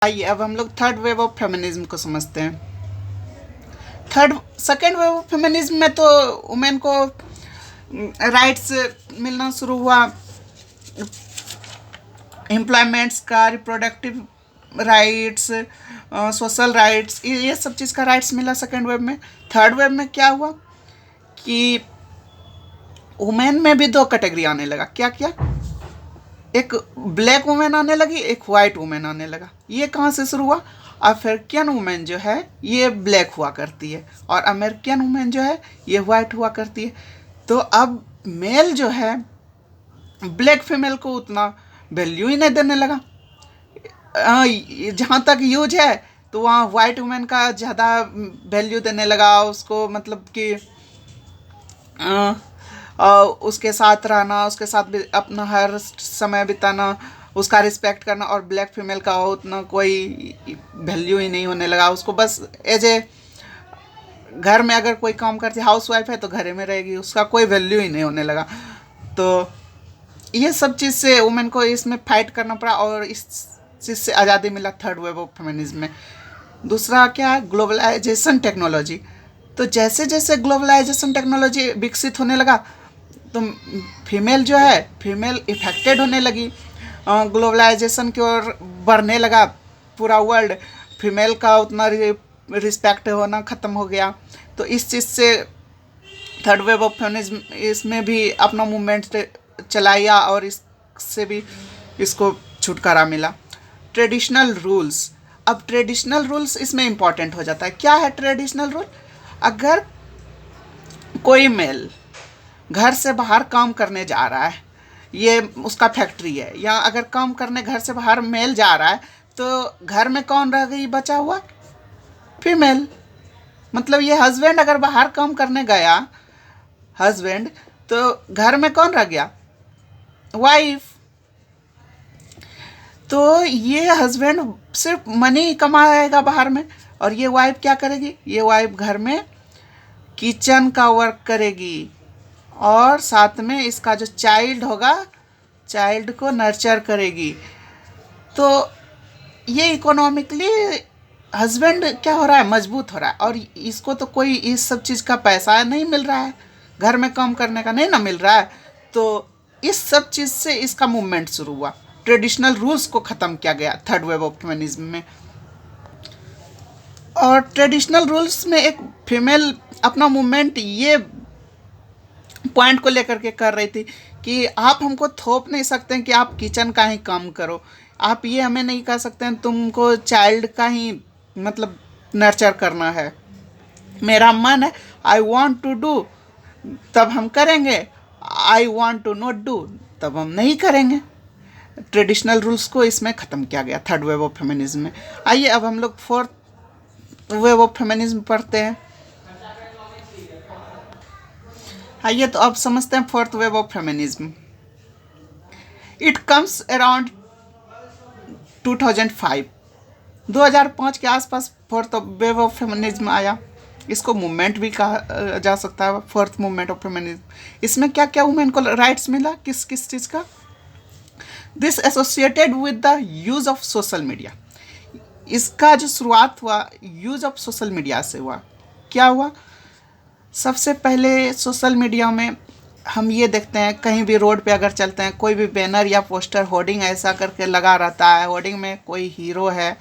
आइए अब हम लोग थर्ड वेव ऑफ फेमिनिज्म को समझते हैं। सेकेंड वेव ऑफ फेमिनिज्म में तो वुमेन को राइट्स मिलना शुरू हुआ, एम्प्लॉयमेंट्स का, रिप्रोडक्टिव राइट्स, सोशल राइट्स, ये सब चीज़ का राइट्स मिला सेकेंड वेव में। थर्ड वेव में क्या हुआ कि वुमेन में भी दो कैटेगरी आने लगा। क्या क्या? एक ब्लैक वुमेन आने लगी, एक वाइट वुमेन आने लगा। ये कहाँ से शुरू हुआ? अफ्रीकन वुमेन जो है ये ब्लैक हुआ करती है और अमेरिकन वुमेन जो है ये वाइट हुआ करती है। तो अब मेल जो है ब्लैक फीमेल को उतना वैल्यू ही नहीं देने लगा। जहाँ तक यूज है तो वहाँ वाइट वुमेन का ज़्यादा वैल्यू देने लगा, उसको मतलब कि उसके साथ रहना, उसके साथ भी अपना हर समय बिताना, उसका रिस्पेक्ट करना। और ब्लैक फीमेल का उतना कोई वैल्यू ही नहीं होने लगा। उसको बस एज ए घर में अगर कोई काम करती, हाउस वाइफ है तो घर में रहेगी, उसका कोई वैल्यू ही नहीं होने लगा। तो ये सब चीज़ से वुमेन को इसमें फाइट करना पड़ा और इस चीज़ से आज़ादी मिला थर्ड वेव ऑफ फेमिनिज्म में। दूसरा क्या है? Globalisation technology. तो जैसे जैसे ग्लोबलाइजेशन टेक्नोलॉजी विकसित होने लगा तो फीमेल जो है फीमेल इफेक्टेड होने लगी, ग्लोबलाइजेशन की ओर बढ़ने लगा पूरा वर्ल्ड। फीमेल का उतना रिस्पेक्ट होना ख़त्म हो गया। तो इस चीज़ से थर्ड वेव ऑफ फेमिनिज्म इसमें भी अपना मूवमेंट चलाया और इससे भी इसको छुटकारा मिला। Traditional rules. अब ट्रेडिशनल रूल्स इसमें इम्पॉर्टेंट हो जाता है। क्या है ट्रेडिशनल रूल? अगर कोई मेल घर से बाहर काम करने जा रहा है, ये उसका फैक्ट्री है, या अगर काम करने घर से बाहर मेल जा रहा है तो घर में कौन रह गई बचा हुआ? फीमेल। मतलब ये हस्बैंड अगर बाहर काम करने गया, हस्बैंड, तो घर में कौन रह गया? वाइफ। तो ये हस्बैंड सिर्फ मनी कमाएगा बाहर में और ये वाइफ क्या करेगी? ये वाइफ घर में किचन का वर्क करेगी और साथ में इसका जो चाइल्ड होगा, चाइल्ड को नर्चर करेगी। तो ये इकोनॉमिकली हस्बैंड क्या हो रहा है? मजबूत हो रहा है। और इसको तो कोई इस सब चीज़ का पैसा नहीं मिल रहा है, घर में काम करने का नहीं ना मिल रहा है। तो इस सब चीज़ से इसका मूवमेंट शुरू हुआ। ट्रेडिशनल रूल्स को ख़त्म किया गया थर्ड वेव ऑफ फेमिनिज्म में। और ट्रेडिशनल रूल्स में एक फीमेल अपना मूवमेंट ये पॉइंट को लेकर के कर रही थी कि आप हमको थोप नहीं सकते हैं कि आप किचन का ही काम करो, आप ये हमें नहीं कह सकते हैं तुमको चाइल्ड का ही मतलब नर्चर करना है। मेरा मन है, आई वॉन्ट टू डू, तब हम करेंगे, I want to not do, तब हम नहीं करेंगे। ट्रेडिशनल रूल्स को इसमें ख़त्म किया गया थर्ड वेव ऑफ फेमिनिज्म में। आइए अब हम लोग फोर्थ वेव ऑफ फेमिनिज्म पढ़ते हैं। आइए तो अब समझते हैं fourth wave of feminism. It comes around 2005, 2005 के आसपास फोर्थ वेव ऑफ फेमिनिज्म आया। इसको मूवमेंट भी कहा जा सकता है, फोर्थ मूवमेंट ऑफ फेमिनिज्म। इसमें क्या क्या वुमेन को राइट्स मिला? किस किस चीज़ का? This associated with the use of social media. इसका जो शुरुआत हुआ यूज़ ऑफ सोशल मीडिया से हुआ। क्या हुआ? सबसे पहले सोशल मीडिया में हम ये देखते हैं, कहीं भी रोड पे अगर चलते हैं, कोई भी बैनर या पोस्टर, होर्डिंग ऐसा करके लगा रहता है, होर्डिंग में कोई हीरो है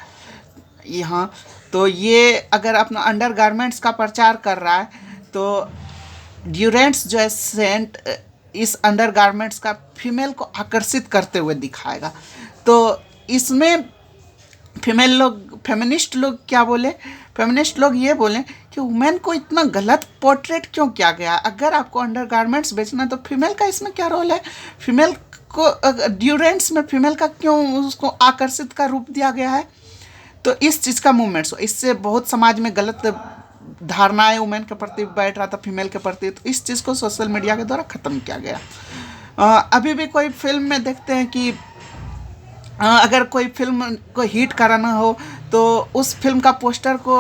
यहाँ, तो ये अगर अपना अंडर गारमेंट्स का प्रचार कर रहा है तो ड्यूरेंट्स जो है सेंट इस अंडर गारमेंट्स का फीमेल को आकर्षित करते हुए दिखाएगा। तो इसमें फीमेल लोग, फेमिनिस्ट लोग क्या बोले? फेमिनिस्ट लोग ये बोले कि वुमेन को इतना गलत पोर्ट्रेट क्यों किया गया? अगर आपको अंडर गारमेंट्स बेचना है तो फीमेल का इसमें क्या रोल है? फीमेल को ड्यूरेंट्स में फीमेल का क्यों उसको आकर्षित का रूप दिया गया है? तो इस चीज़ का मूवमेंट्स, इससे बहुत समाज में गलत धारणाएं वुमेन के प्रति बैठ रहा था, फीमेल के प्रति। तो इस चीज़ को सोशल मीडिया के द्वारा ख़त्म किया गया। अभी भी कोई फिल्म में देखते हैं कि अगर कोई फिल्म को हिट कराना हो तो उस फिल्म का पोस्टर को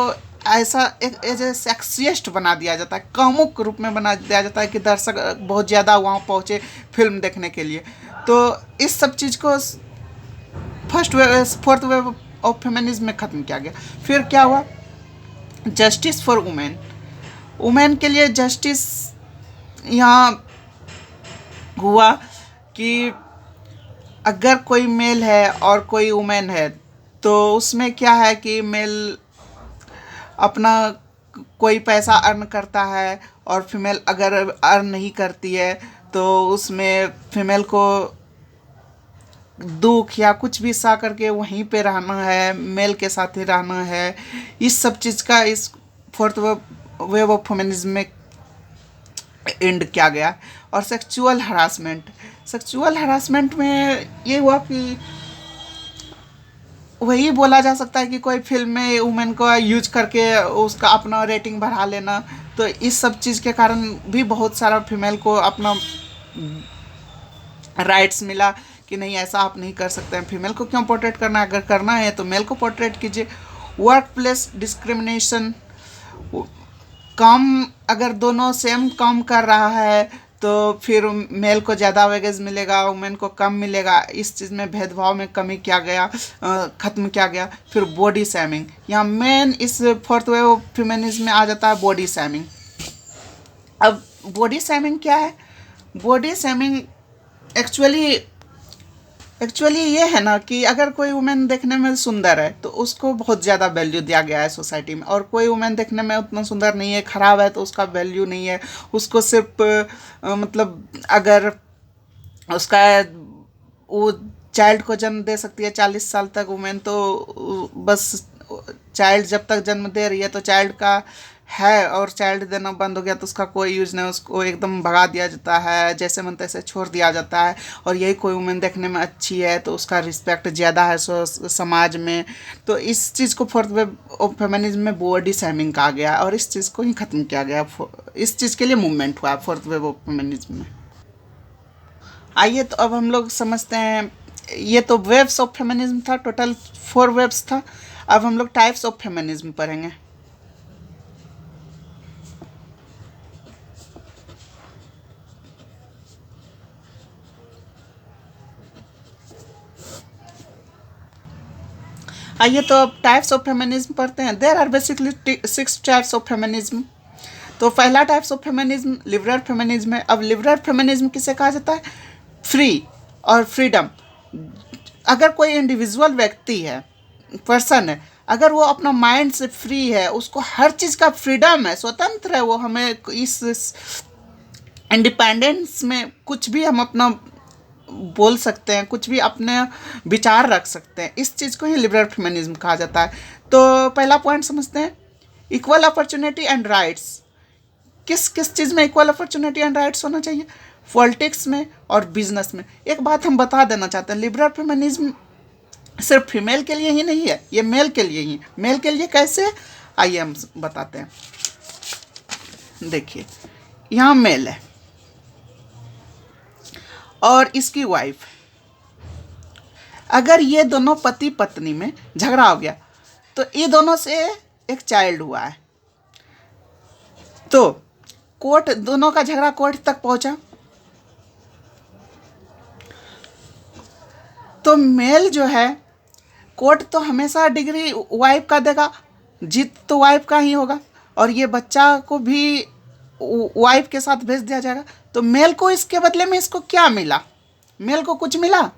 ऐसा एक एज ए सेक्सिएस्ट बना दिया जाता है, कामुक रूप में बना दिया जाता है कि दर्शक बहुत ज़्यादा वहाँ पहुँचे फिल्म देखने के लिए। तो इस सब चीज़ को फोर्थ वेव ऑफ फेमिनिज्म में ख़त्म किया गया। फिर क्या हुआ, जस्टिस फॉर वुमेन, वुमेन के लिए जस्टिस यहाँ हुआ कि अगर कोई मेल है और कोई वुमेन है तो उसमें क्या है कि मेल अपना कोई पैसा अर्न करता है और फीमेल अगर अर्न नहीं करती है तो उसमें फीमेल को दुख या कुछ भी सा करके वहीं पे रहना है, मेल के साथ ही रहना है। इस सब चीज़ का इस फोर्थ वेव ऑफ फेमिनिज्म में एंड किया गया। और सेक्सुअल हरासमेंट में ये हुआ कि वही बोला जा सकता है कि कोई फिल्म में वुमेन को यूज करके उसका अपना रेटिंग बढ़ा लेना, तो इस सब चीज़ के कारण भी बहुत सारा फीमेल को अपना राइट्स मिला कि नहीं ऐसा आप नहीं कर सकते हैं। फीमेल को क्यों पोर्ट्रेट करना है, अगर करना है तो मेल को पोर्ट्रेट कीजिए। वर्क प्लेस डिस्क्रिमिनेशन, काम अगर दोनों सेम काम कर रहा है तो फिर मेल को ज़्यादा वेजेस मिलेगा, वुमेन को कम मिलेगा। इस चीज़ में भेदभाव में कमी किया गया, ख़त्म किया गया। फिर बॉडी शैमिंग, यहाँ मेन इस फोर्थ वेव ऑफ फेमिनिज्म में आ जाता है बॉडी शैमिंग। अब बॉडी शैमिंग क्या है, बॉडी शैमिंग एक्चुअली ये है ना कि अगर कोई वुमेन देखने में सुंदर है तो उसको बहुत ज़्यादा वैल्यू दिया गया है सोसाइटी में, और कोई वुमेन देखने में उतना सुंदर नहीं है, ख़राब है, तो उसका वैल्यू नहीं है। उसको सिर्फ मतलब अगर उसका वो चाइल्ड को जन्म दे सकती है 40 साल तक वुमेन, तो बस चाइल्ड जब तक जन्म दे रही है तो चाइल्ड का है, और चाइल्ड देना बंद हो गया तो उसका कोई यूज़ नहीं, उसको एकदम भगा दिया जाता है, जैसे मन तैसे छोड़ दिया जाता है। और यही कोई वुमेन देखने में अच्छी है तो उसका रिस्पेक्ट ज़्यादा है समाज में। तो इस चीज़ को फोर्थ वेव ऑफ फेमिनिज्म में बॉडी शैमिंग कहा गया और इस चीज़ को ही ख़त्म किया गया। इस चीज़ के लिए मूवमेंट हुआ फोर्थ वेव ऑफ फेमिनिज्म में। आइए तो अब हम लोग समझते हैं, ये तो वेव्स ऑफ फेमिनिज्म था, टोटल 4 वेव्स था। अब हम लोग टाइप्स ऑफ फेमिनिज्म पढ़ेंगे। आइए तो अब टाइप्स ऑफ फेमिनिज्म पढ़ते हैं। There are basically 6 types of feminism. तो पहला types of feminism liberal feminism है। अब लिबरल फेमिनिज्म किसे कहा जाता है, फ्री और फ्रीडम। अगर कोई इंडिविजुअल व्यक्ति है, पर्सन है, अगर वो अपना माइंड से फ्री है, उसको हर चीज़ का फ्रीडम है, स्वतंत्र है, वो हमें इस इंडिपेंडेंस में कुछ भी हम अपना बोल सकते हैं, कुछ भी अपने विचार रख सकते हैं। इस चीज़ को ही लिबरल फेमिनिज्म कहा जाता है। तो पहला पॉइंट समझते हैं, इक्वल अपॉर्चुनिटी एंड राइट्स। किस किस चीज़ में इक्वल अपॉर्चुनिटी एंड राइट्स होना चाहिए, पॉलिटिक्स में और बिजनेस में। एक बात हम बता देना चाहते हैं, लिबरल फेमिनिज्म सिर्फ फीमेल के लिए ही नहीं है, ये मेल के लिए ही। मेल के लिए कैसे, आइए हम बताते हैं। देखिए यहाँ मेल है और इसकी वाइफ, अगर ये दोनों पति पत्नी में झगड़ा हो गया तो ये दोनों से एक चाइल्ड हुआ है, तो कोर्ट, दोनों का झगड़ा कोर्ट तक पहुंचा तो मेल जो है, कोर्ट तो हमेशा डिग्री वाइफ का देगा, जीत तो वाइफ का ही होगा, और ये बच्चा को भी वाइफ के साथ भेज दिया जाएगा। तो मेल को इसके बदले में इसको क्या मिला, मेल को कुछ मिला,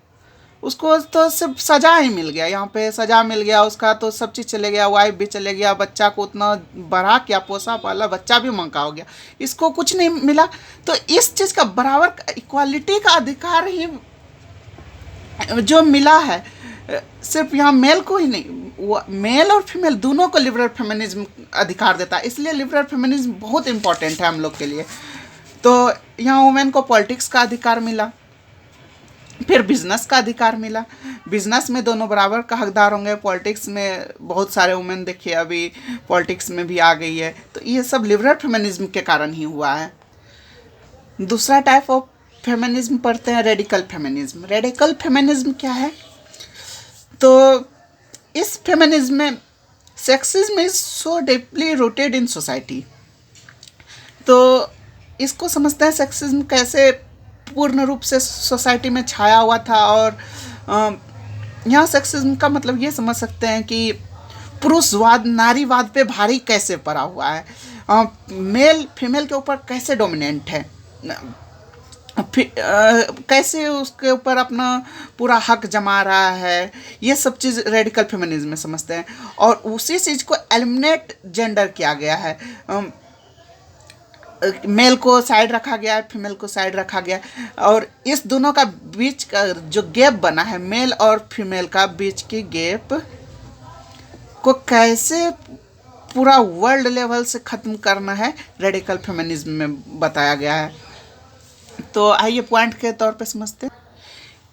उसको तो सिर्फ सज़ा ही मिल गया। यहाँ पे सज़ा मिल गया, उसका तो सब चीज़ चले गया, वाइफ भी चले गया, बच्चा को उतना बढ़ा क्या पोसा पाला, बच्चा भी मंका हो गया, इसको कुछ नहीं मिला। तो इस चीज़ का बराबर इक्वालिटी का अधिकार ही जो मिला है, सिर्फ यहाँ मेल को ही नहीं, मेल और फीमेल दोनों को लिबरल फेमिनिज्म अधिकार देता है। इसलिए लिबरल फेमिनिज्म बहुत इंपॉर्टेंट है हम लोग के लिए। तो यहाँ वुमेन को पॉलिटिक्स का अधिकार मिला, फिर बिजनेस का अधिकार मिला, बिजनेस में दोनों बराबर का हकदार होंगे। पॉलिटिक्स में बहुत सारे वुमेन देखिए अभी पॉलिटिक्स में भी आ गई है, तो ये सब लिबरल फेमिनिज्म के कारण ही हुआ है। दूसरा टाइप ऑफ फेमिनिज्म पढ़ते हैं, रेडिकल फेमिनिज्म। रेडिकल फेमिनिज्म क्या है, तो इस फेमिनिज्म में sexism is so deeply rooted in society. तो इसको समझते हैं सेक्सिज्म कैसे पूर्ण रूप से सोसाइटी में छाया हुआ था और यहाँ सेक्सिज्म का मतलब ये समझ सकते हैं कि पुरुषवाद नारीवाद पे भारी कैसे पड़ा हुआ है, मेल फीमेल के ऊपर कैसे डोमिनेंट है, कैसे उसके ऊपर अपना पूरा हक जमा रहा है, ये सब चीज़ रेडिकल फेमिनिज्म में समझते हैं। और उसी चीज़ को एलिमिनेट जेंडर किया गया है, मेल को साइड रखा गया है, फीमेल को साइड रखा गया है, और इस दोनों का बीच का जो गैप बना है, मेल और फीमेल का बीच की गैप को कैसे पूरा वर्ल्ड लेवल से ख़त्म करना है, रेडिकल फेमिनिज्म में बताया गया है। तो आइए पॉइंट के तौर पे समझते हैं।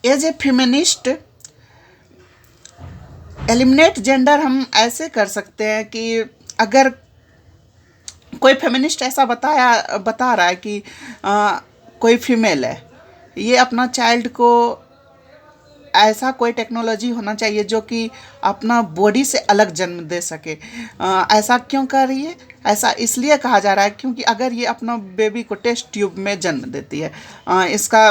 As a feminist eliminate gender हम ऐसे कर सकते हैं कि अगर कोई फेमिनिस्ट ऐसा बता रहा है कि कोई फीमेल है, ये अपना चाइल्ड को ऐसा कोई टेक्नोलॉजी होना चाहिए जो कि अपना बॉडी से अलग जन्म दे सके। ऐसा क्यों कर रही है? ऐसा इसलिए कहा जा रहा है क्योंकि अगर ये अपना बेबी को टेस्ट ट्यूब में जन्म देती है, इसका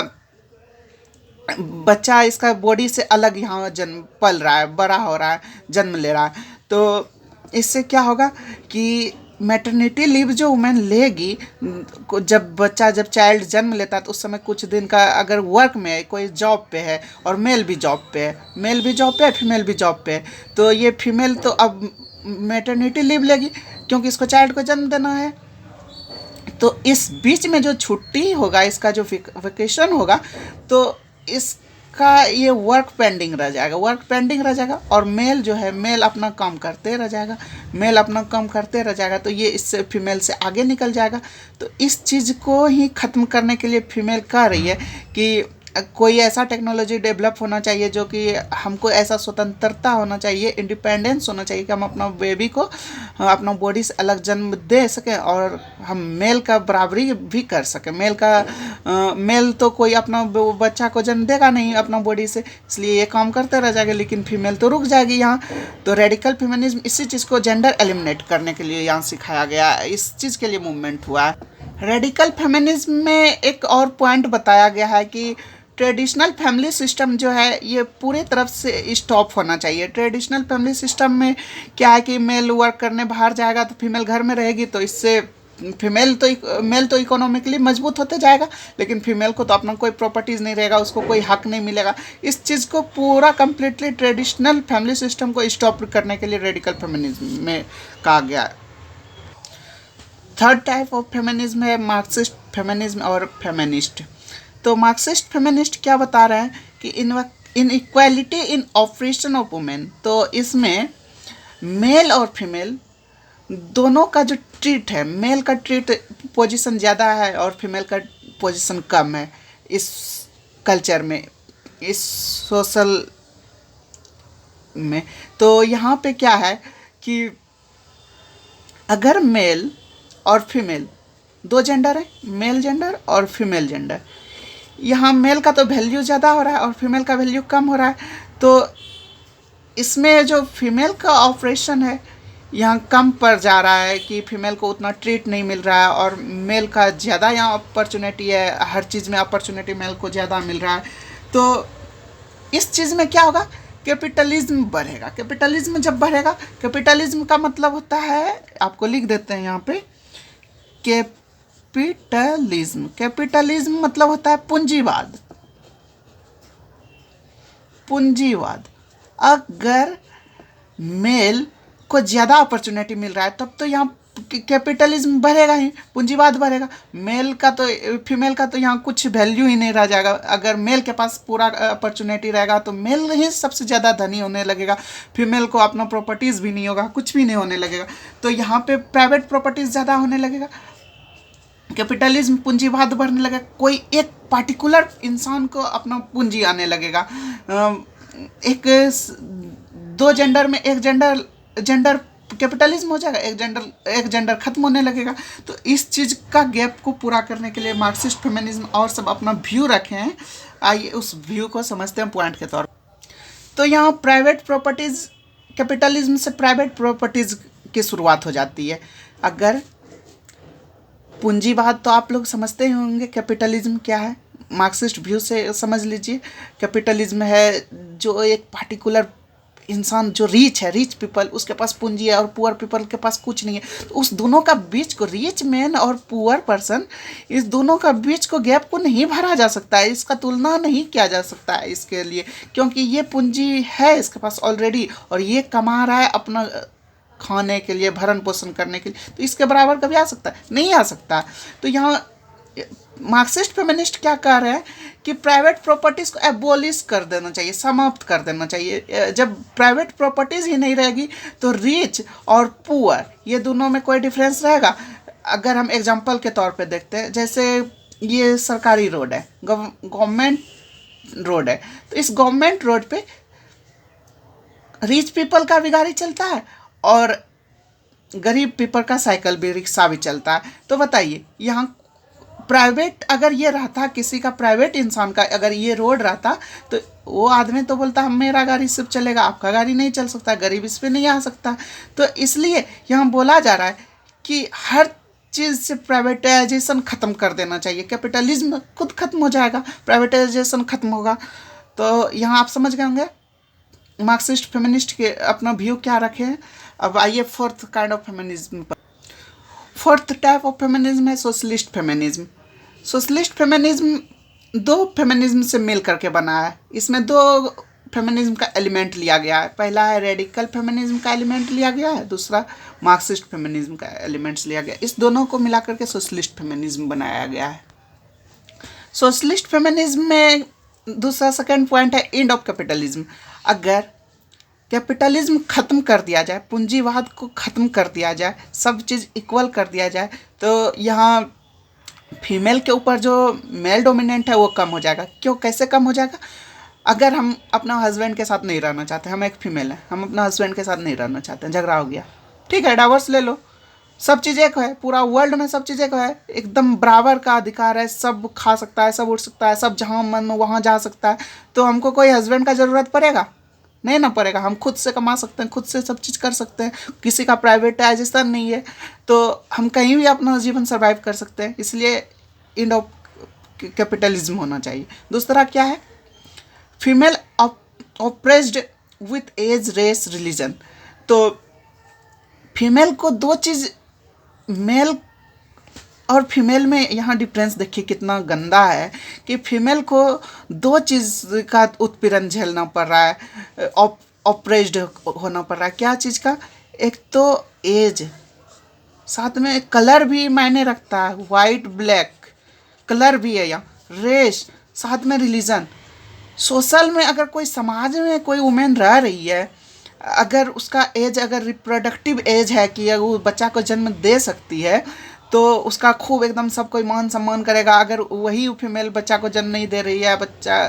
बच्चा इसका बॉडी से अलग यहाँ जन्म पल रहा है, बड़ा हो रहा है, जन्म ले रहा है, तो इससे क्या होगा कि मैटरनिटी लीव जो वुमेन लेगी, जब चाइल्ड जन्म लेता है तो उस समय कुछ दिन का अगर वर्क में है, कोई जॉब पे है और मेल भी जॉब पे है, फीमेल भी जॉब पे है, तो ये फीमेल तो अब मैटरनिटी लीव लेगी क्योंकि इसको चाइल्ड को जन्म देना है। तो इस बीच में जो छुट्टी होगा, इसका जो वेकेशन होगा, तो इसका ये वर्क पेंडिंग रह जाएगा, और मेल जो है, मेल अपना काम करते रह जाएगा, तो ये इससे फीमेल से आगे निकल जाएगा। तो इस चीज़ को ही ख़त्म करने के लिए फीमेल कह रही है कि कोई ऐसा टेक्नोलॉजी डेवलप होना चाहिए जो कि हमको ऐसा स्वतंत्रता होना चाहिए, इंडिपेंडेंस होना चाहिए कि हम अपना बेबी को अपना बॉडी से अलग जन्म दे सकें और हम मेल का बराबरी भी कर सकें। मेल तो कोई अपना बच्चा को जन्म देगा नहीं अपना बॉडी से, इसलिए ये काम करते रह जाएगा, लेकिन फीमेल तो रुक जाएगी यहाँ। तो रेडिकल फेमिनिज्म इसी चीज़ को जेंडर एलिमिनेट करने के लिए यहाँ सिखाया गया, इस चीज़ के लिए मूवमेंट हुआ है। रेडिकल फेमिनिज्म में एक और पॉइंट बताया गया है कि ट्रेडिशनल फैमिली सिस्टम जो है ये पूरी तरफ से स्टॉप होना चाहिए। ट्रेडिशनल फैमिली सिस्टम में क्या है कि मेल वर्क करने बाहर जाएगा तो फीमेल घर में रहेगी, तो इससे मेल तो इकोनॉमिकली मजबूत होते जाएगा, लेकिन फीमेल को तो अपना कोई प्रॉपर्टीज़ नहीं रहेगा, उसको कोई हक नहीं मिलेगा। इस चीज़ को पूरा कम्प्लीटली ट्रेडिशनल फैमिली सिस्टम को स्टॉप करने के लिए रेडिकल फेमिनिज्म में कहा गया है। थर्ड टाइप ऑफ फेमिनिज्म है मार्क्सिस्ट फेमिनिज्म और फेमिनिस्ट। तो मार्क्सिस्ट फेमिनिस्ट क्या बता रहे हैं कि इन equality in operation of women, तो इसमें मेल और फीमेल दोनों का जो ट्रीट है, मेल का ट्रीट पोजीशन ज़्यादा है और फीमेल का पोजीशन कम है इस कल्चर में, इस सोशल में। तो यहाँ पे क्या है कि अगर मेल और फीमेल दो जेंडर है, मेल जेंडर और फीमेल जेंडर, यहाँ मेल का तो वैल्यू ज़्यादा हो रहा है और फीमेल का वैल्यू कम हो रहा है, तो इसमें जो फीमेल का ऑपरेशन है यहाँ कम पड़ जा रहा है कि फीमेल को उतना ट्रीट नहीं मिल रहा है, और मेल का ज़्यादा यहाँ अपॉर्चुनिटी है, हर चीज़ में अपॉर्चुनिटी मेल को ज़्यादा मिल रहा है। तो इस चीज़ में क्या होगा, कैपिटलिज्म बढ़ेगा। कैपिटलिज्म जब बढ़ेगा, कैपिटलिज्म का मतलब होता है, आपको लिख देते हैं यहाँ पे, कैपिटलिज्म मतलब होता है पूंजीवाद। अगर मेल को ज़्यादा अपॉर्चुनिटी मिल रहा है तब तो यहाँ कैपिटलिज्म बढ़ेगा ही, पूंजीवाद बढ़ेगा। फीमेल का तो यहाँ कुछ वैल्यू ही नहीं रह जाएगा। अगर मेल के पास पूरा अपॉर्चुनिटी रहेगा तो मेल ही सबसे ज़्यादा धनी होने लगेगा, फीमेल को अपना प्रॉपर्टीज़ भी नहीं होगा, कुछ भी नहीं होने लगेगा। तो यहाँ पे प्राइवेट प्रॉपर्टीज़ ज़्यादा होने लगेगा, कैपिटलिज्म पूंजीवाद बढ़ने लगेगा, कोई एक पार्टिकुलर इंसान को अपना पूंजी आने लगेगा। दो जेंडर में एक जेंडर कैपिटलिज्म हो जाएगा, एक जेंडर खत्म होने लगेगा। तो इस चीज़ का गैप को पूरा करने के लिए मार्क्सिस्ट फेमिनिज्म और सब अपना व्यू रखे हैं। आइए उस व्यू को समझते हैं पॉइंट के तौर पर। तो यहाँ प्राइवेट प्रॉपर्टीज़, कैपिटलिज्म से प्राइवेट प्रॉपर्टीज़ की शुरुआत हो जाती है। अगर पूंजीवाद तो आप लोग समझते ही होंगे कैपिटलिज्म क्या है, मार्क्सिस्ट व्यू से समझ लीजिए। कैपिटलिज्म है जो एक पार्टिकुलर इंसान जो रिच है, रिच पीपल, उसके पास पूंजी है, और पुअर पीपल के पास कुछ नहीं है। तो उस दोनों का बीच को, रिच मैन और पुअर पर्सन, इस दोनों का बीच को, गैप को नहीं भरा जा सकता है, इसका तुलना नहीं किया जा सकता है इसके लिए, क्योंकि ये पूंजी है इसके पास ऑलरेडी और ये कमा रहा है अपना खाने के लिए, भरण पोषण करने के लिए। तो इसके बराबर कभी आ सकता है? नहीं आ सकता। तो यहाँ मार्क्सिस्ट फेमिनिस्ट क्या कह रहे हैं कि प्राइवेट प्रॉपर्टीज को एबोलिश कर देना चाहिए, समाप्त कर देना चाहिए। जब प्राइवेट प्रॉपर्टीज ही नहीं रहेगी तो रिच और पुअर ये दोनों में कोई डिफरेंस रहेगा? अगर हम एग्जांपल के तौर पे देखते हैं, जैसे ये सरकारी रोड है, गवर्नमेंट रोड है, तो इस गवर्नमेंट रोड पे रिच पीपल का भी गाड़ी चलता है और गरीब पीपल का साइकिल भी, रिक्शा भी चलता है। तो बताइए, यहाँ प्राइवेट अगर ये रहता, किसी का प्राइवेट इंसान का अगर ये रोड रहता, तो वो आदमी तो बोलता हम, मेरा गाड़ी सिर्फ चलेगा, आपका गाड़ी नहीं चल सकता, गरीब इस पे नहीं आ सकता। तो इसलिए यहाँ बोला जा रहा है कि हर चीज़ से प्राइवेटाइजेशन ख़त्म कर देना चाहिए। कैपिटलिज्म खुद खत्म हो जाएगा, प्राइवेटाइजेशन खत्म होगा। तो यहाँ आप समझ गए होंगे मार्क्सिस्ट फेमिनिस्ट के अपना व्यू क्या रखे हैं। अब आइए फोर्थ काइंड ऑफ फेमिनिज्म पर। फोर्थ टाइप ऑफ फेमिनिज्म है सोशलिस्ट फेमिनिज्म। सोशलिस्ट फेमिनिज्म दो फेमिनिज्म से मिल करके बना है। इसमें दो फेमिनिज्म का एलिमेंट लिया गया है। पहला है रेडिकल फेमिनिज्म का एलिमेंट लिया गया है, दूसरा मार्क्सिस्ट फेमिनिज्म का एलिमेंट्स लिया गया। इस दोनों को मिला करके सोशलिस्ट फेमिनिज्म बनाया गया है। सोशलिस्ट फेमिनिज्म में दूसरा सेकंड पॉइंट है एंड ऑफ कैपिटलिज्म। अगर कैपिटलिज्म ख़त्म कर दिया जाए, पूंजीवाद को ख़त्म कर दिया जाए, सब चीज़ इक्वल कर दिया जाए, तो यहाँ फीमेल के ऊपर जो मेल डोमिनेंट है वो कम हो जाएगा। क्यों, कैसे कम हो जाएगा? अगर हम अपना हस्बैंड के साथ नहीं रहना चाहते, हम एक फीमेल हैं, हम अपना हस्बैंड के साथ नहीं रहना चाहते हैं, झगड़ा हो गया, ठीक है, डाइवोर्स ले लो, सब चीज़ एक है, पूरा वर्ल्ड में सब चीज़ एक है, एकदम बराबर का अधिकार है, सब खा सकता है, सब उड़ सकता है, सब जहाँ मन वहाँ जा सकता है। तो हमको कोई हस्बैंड का ज़रूरत पड़ेगा? नहीं ना पड़ेगा। हम खुद से कमा सकते हैं, खुद से सब चीज़ कर सकते हैं, किसी का प्राइवेटाइजेशन नहीं है, तो हम कहीं भी अपना जीवन सर्वाइव कर सकते हैं। इसलिए एंड ऑफ कैपिटलिज्म होना चाहिए। दूसरा क्या है? Female oppressed with age, race, religion. तो फीमेल को दो चीज़, मेल और फीमेल में यहाँ डिफरेंस देखिए कितना गंदा है कि फीमेल को दो चीज़ का उत्पीड़न झेलना पड़ रहा है, ऑप्रेस्ड होना पड़ रहा है। क्या चीज़ का? एक तो एज, साथ में कलर भी मायने रखता है, वाइट ब्लैक कलर भी है यहाँ, रेस, साथ में रिलीजन। सोशल में अगर कोई समाज में कोई वुमेन रह रही है, अगर उसका एज, अगर रिप्रोडक्टिव एज है कि वो बच्चा को जन्म दे सकती है, तो उसका खूब एकदम सब कोई मान सम्मान करेगा। अगर वही फीमेल बच्चा को जन्म नहीं दे रही है, बच्चा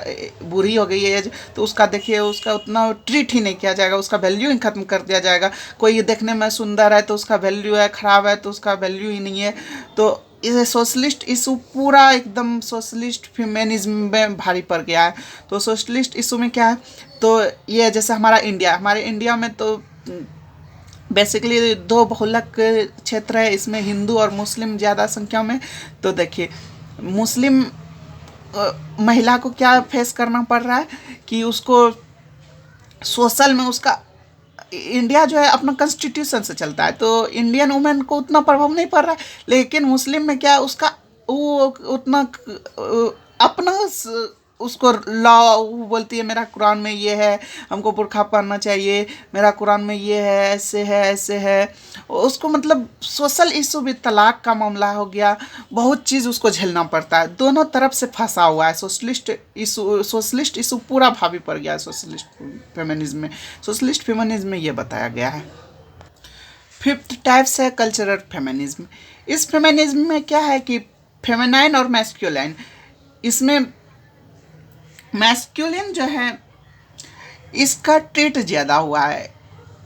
बूढ़ी हो गई है एज, तो उसका देखिए उसका उतना ट्रीट ही नहीं किया जाएगा, उसका वैल्यू ही खत्म कर दिया जाएगा। कोई देखने में सुंदर है तो उसका वैल्यू है, ख़राब है तो उसका वैल्यू ही नहीं है। तो इसे सोशलिस्ट इशू पूरा एकदम सोशलिस्ट फेमिनिज्म में भारी पड़ गया है। तो सोशलिस्ट इशू में क्या है? तो ये जैसे हमारे इंडिया में तो बेसिकली दो बहुलक क्षेत्र है, इसमें हिंदू और मुस्लिम ज़्यादा संख्या में। तो देखिए मुस्लिम महिला को क्या फेस करना पड़ रहा है कि उसको सोशल में, उसका इंडिया जो है अपना कॉन्स्टिट्यूशन से चलता है, तो इंडियन वुमेन को उतना प्रभाव नहीं पड़ रहा है। लेकिन मुस्लिम में क्या, उसका वो उतना अपना उसको लॉ बोलती है, मेरा कुरान में ये है, हमको बुर्खा पहनना चाहिए, मेरा कुरान में ये है, ऐसे है, ऐसे है। उसको मतलब सोशल इशू भी, तलाक का मामला हो गया, बहुत चीज़ उसको झेलना पड़ता है। दोनों तरफ से फंसा हुआ है सोशलिस्ट इशू पूरा भावी पड़ गया है सोशलिस्ट फेमिनिज्म में। सोशलिस्ट फेमिनिज्म में ये बताया गया है। फिफ्थ टाइप्स है कल्चरल फेमिनिज्म। इस फेमिनिज्म में क्या है कि फेमिनाइन और मैस्कुलाइन, इसमें मैस्कुलिन जो है इसका ट्रीट ज़्यादा हुआ है,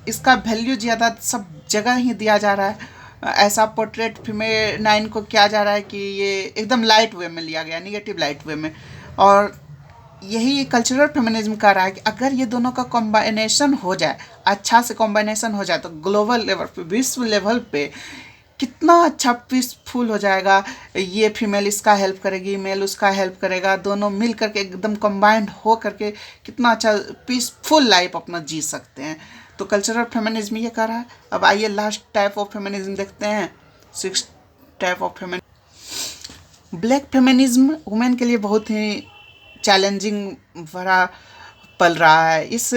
इसका वैल्यू ज़्यादा सब जगह ही दिया जा रहा है। ऐसा पोर्ट्रेट फेमिनाइन को किया जा रहा है कि ये एकदम लाइट वे में लिया गया, निगेटिव लाइट वे में। और यही कल्चरल फेमिनिज्म का रहा है कि अगर ये दोनों का कॉम्बाइनेशन हो जाए, अच्छा से कॉम्बाइनेशन हो जाए, तो ग्लोबल लेवल पे, विश्व लेवल पे कितना अच्छा पीसफुल हो जाएगा। ये फीमेल इसका हेल्प करेगी, मेल उसका हेल्प करेगा, दोनों मिल करके एकदम कंबाइंड हो करके कितना अच्छा पीसफुल लाइफ अपना जी सकते हैं। तो कल्चरल फेमिनिज्म ये कर रहा है। अब आइए लास्ट टाइप ऑफ फेमिनिज्म देखते हैं, 6 type of feminism. Black feminism women के लिए बहुत ही चैलेंजिंग भरा पल रहा है। इस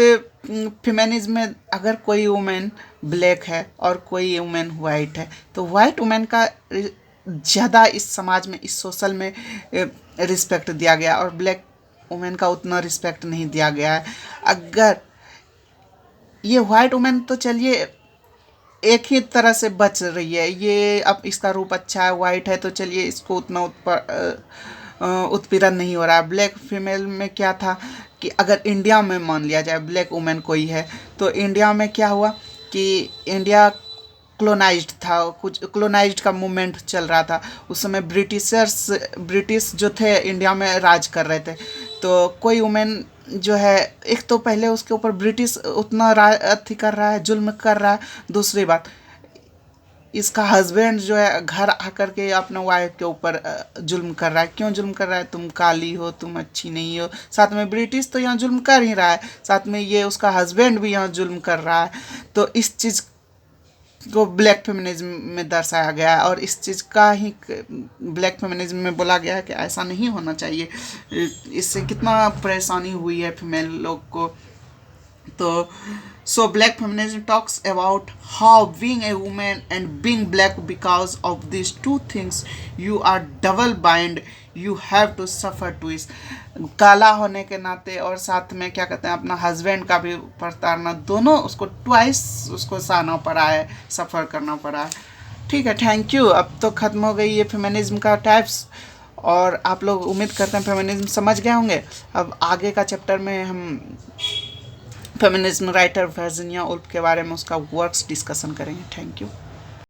फेमिनिज्म में अगर कोई वुमेन ब्लैक है और कोई वुमेन वाइट है, तो वाइट वुमेन का ज़्यादा इस समाज में, इस सोशल में रिस्पेक्ट दिया गया और ब्लैक वुमेन का उतना रिस्पेक्ट नहीं दिया गया है। अगर ये वाइट वुमेन तो चलिए एक ही तरह से बच रही है, ये अब इसका रूप अच्छा है, वाइट है तो चलिए इसको उतना उत्पीड़न नहीं हो रहा है। ब्लैक फीमेल में क्या था कि अगर इंडिया में मान लिया जाए ब्लैक वुमेन कोई है, तो इंडिया में क्या हुआ कि इंडिया क्लोनाइज्ड था, कुछ क्लोनाइज्ड का मूवमेंट चल रहा था उस समय। ब्रिटिश जो थे इंडिया में राज कर रहे थे, तो कोई वुमेन जो है, एक तो पहले उसके ऊपर ब्रिटिश उतना अथी कर रहा है, जुल्म कर रहा है। दूसरी बात, इसका हस्बैंड जो है घर आकर के अपने वाइफ के ऊपर जुल्म कर रहा है। क्यों जुल्म कर रहा है? तुम काली हो, तुम अच्छी नहीं हो। साथ में ब्रिटिश तो यहाँ जुल्म कर ही रहा है, साथ में ये उसका हस्बैंड भी यहाँ जुल्म कर रहा है। तो इस चीज़ को ब्लैक फेमिनिज्म में दर्शाया गया है और इस चीज़ का ही ब्लैक फेमिनिज्म में बोला गया है कि ऐसा नहीं होना चाहिए। इससे कितना परेशानी हुई है फीमेल लोग को। तो so black feminism talks about how being a woman and being black, because of these two things you are double bind, you have to suffer twice। काला होने के नाते और साथ में क्या कहते हैं अपना हस्बैंड का भी प्रताड़ना, दोनों उसको ट्वाइस उसको सहना पड़ा है, सफ़र करना पड़ा है। ठीक है, थैंक यू। अब तो ख़त्म हो गई ये फेमिनिज्म का टाइप्स और आप लोग उम्मीद करते हैं फेमिनिज्म समझ गए होंगे। अब आगे का चैप्टर में हम फेमिनिज्म राइटर वर्जीनिया वुल्फ के बारे में उसका वर्क्स डिस्कशन करेंगे। Thank you.